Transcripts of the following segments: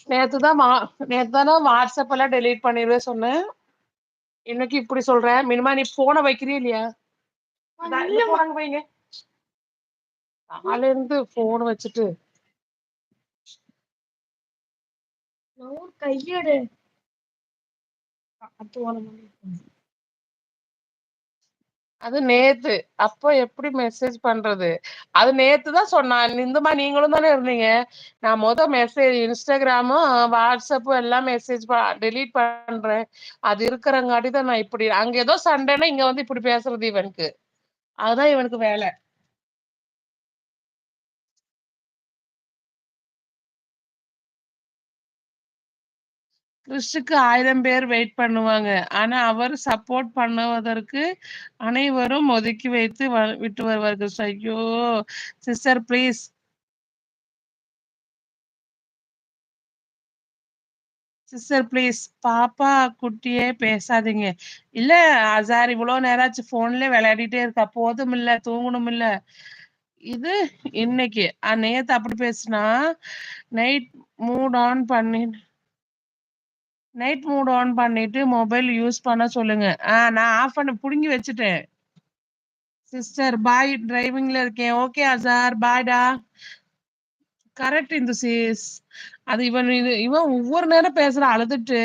நேத்து தானே வாட்ஸ்அப் எல்லாம் டெலீட் பண்ணிடுவேன் சொன்னேன். இன்னைக்கு இப்படி சொல்றேன். மினிமா நீ போனை வைக்கிறியா இல்லையா? இந்த phone அங்க வைங்க. காலையில இருந்து போன் வச்சுட்டு கையெடு. அது நேத்து. அப்ப எப்படி மெசேஜ் பண்றது? அது நேத்து தான் சொன்னான். இந்த மாதிரி நீங்களும் தானே இருந்தீங்க. நான் மெசேஜ் இன்ஸ்டாகிராமும் வாட்ஸ்அப்பும் எல்லாம் மெசேஜ் டெலீட் பண்றேன். அது இருக்கிறங்காட்டி தான் நான் இப்படி அங்க ஏதோ சண்டைன்னா இங்க வந்து இப்படி பேசுறது இவனுக்கு. அதுதான் இவனுக்கு வேலை. கிறிஸ்துக்கு 1000 பேர் வெயிட் பண்ணுவாங்க. ஆனா அவர் சப்போர்ட் பண்ணுவதற்கு அனைவரும் ஒதுக்கி வைத்து விட்டு வருவார்கள். ஐயோ சிஸ்டர் ப்ளீஸ். சிஸ்டர் ப்ளீஸ் பாப்பா குட்டியே பேசாதீங்க. இல்ல அசார் இவ்வளவு நேராச்சு போன்ல விளையாடிட்டே இருக்கா. போதும் இல்ல தூங்கணும் இல்ல. இது இன்னைக்கு நேத்து அப்படி பேசுனா நைட் மூட் ஆன் பண்ணி மொபைல் யூஸ் பண்ண சொல்லுங்க. நான் ஆஃப் பண்ண புடுங்கி வச்சுட்டேன். சிஸ்டர் பாய் டிரைவிங்ல இருக்கேன். ஓகே அசார் பாய்டா. கரெக்ட் இந்த சீஸ். அது இவன் ஒவ்வொரு நேரம் பேசுற அழுதுட்டு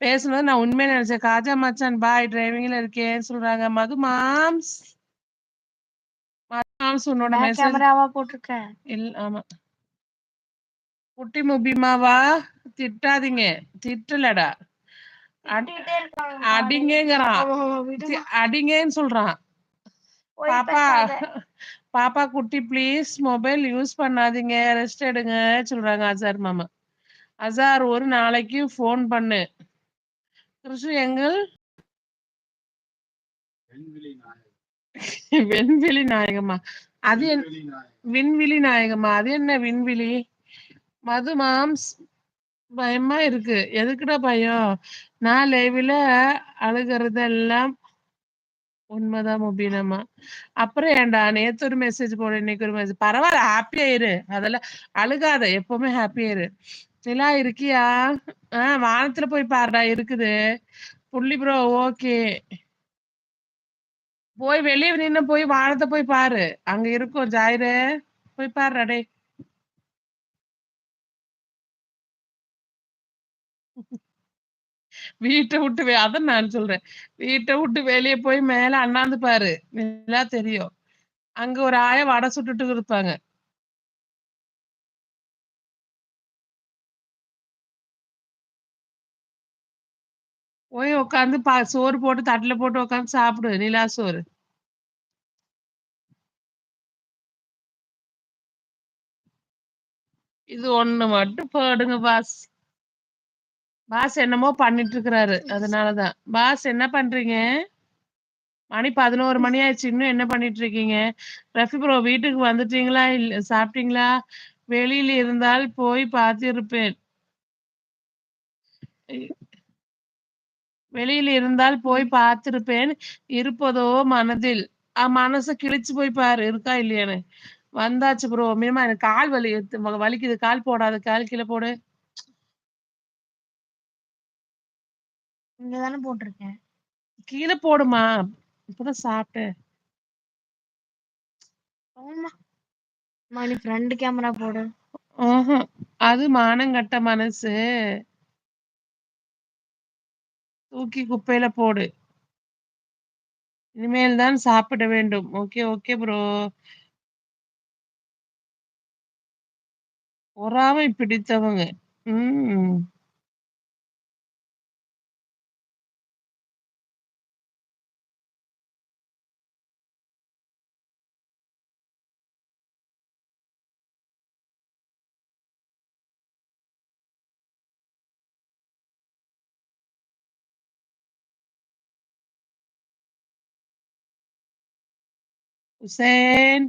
பேசுனது நான் உண்மையா நினைச்சேன். காஜா மச்சான் பாய் டிரைவிங்ல இருக்கேன்னு சொல்றாங்க. மது மாம்ஸ் உன்னோட மெசேஜ் கேமராவா போட்டிருக்கேன். இல்ல ஆமா. குட்டி முபிமாவா திட்டாதீங்க. திட்டலடா. அடிங்கங்கறான். அடிங்கன்னு சொல்றான். பாப்பா குட்டி ப்ளீஸ் மொபைல் யூஸ் பண்ணாதீங்க. ரெஸ்ட் எடுங்க சொல்றாங்க அசார் மாமா. அசார் ஒரு நாளைக்கு போன் பண்ணு. கிருஷு எங்கள் வெண்வெளி நாயகமா? அது விண்வெளி நாயகமா? அது என்ன விண்வெளி? மது மாம்ஸ் பயமா இருக்கு. எதுக்குடா பயம்? நான் லைவ்ல அழுகிறதெல்லாம் உண்மைதான் முபீனம்மா. அப்புறம் ஏன்டா நேத்து ஒரு மெசேஜ் போடு இன்னைக்கு ஒரு மெசேஜ். பரவாயில்ல ஹாப்பியா இரு. அதெல்லாம் அழுகாத. எப்பவுமே ஹாப்பியா இரு. நிலா இருக்கியா? வானத்துல போய் பாருடா இருக்குது. புள்ளி ப்ரோ ஓகே. போய் வெளியே நின்னு போய் வானத்தை போய் பாரு. அங்க இருக்கும் ஜாயிரு. போய் பாருடா டே. வீட்டை விட்டு அதான் நான் சொல்றேன். வீட்டை விட்டு வெளியே போய் மேல அண்ணாந்து பாரு. நிலா தெரியும். அங்க ஒரு ஆய வடை சுட்டுட்டு இருப்பாங்க. போய் உட்காந்து சோறு போட்டு தட்டுல போட்டு உட்காந்து சாப்பிடு. நிலா சோறு. இது ஒண்ணு மட்டும் போடுங்க பாஸ். பாஸ் என்னமோ பண்ணிட்டு இருக்கிறாரு. அதனாலதான். பாஸ் என்ன பண்றீங்க? மணி 11 மணி ஆயிடுச்சு. இன்னும் என்ன பண்ணிட்டு இருக்கீங்க? ரஃபி ப்ரோ வீட்டுக்கு வந்துட்டீங்களா? இல்ல சாப்பிட்டீங்களா? வெளியில இருந்தால் போய் பார்த்திருப்பேன். வெளியில இருந்தால் போய் பார்த்திருப்பேன். இருப்பதோ மனதில். மனசை கிழிச்சு போய் பாரு இருக்கா இல்லையான்னு. வந்தாச்சு ப்ரோ. மினிமா எனக்கு கால் வலிக்குது. கால் போடாது. கால் கீழே போடு. இங்கதானே போட்டிருக்கேன். கீழே போடுமா. இப்பதான் சாப்பிட்டேன். நீ ஃப்ரண்ட் கேமரா போடு. அது மானங்கட்ட மனசு. தூக்கி குப்பையில போடு. இனிமேல் தான் சாப்பிட வேண்டும். Okay okay bro. பொறாமை பிடித்தவங்க. Hussein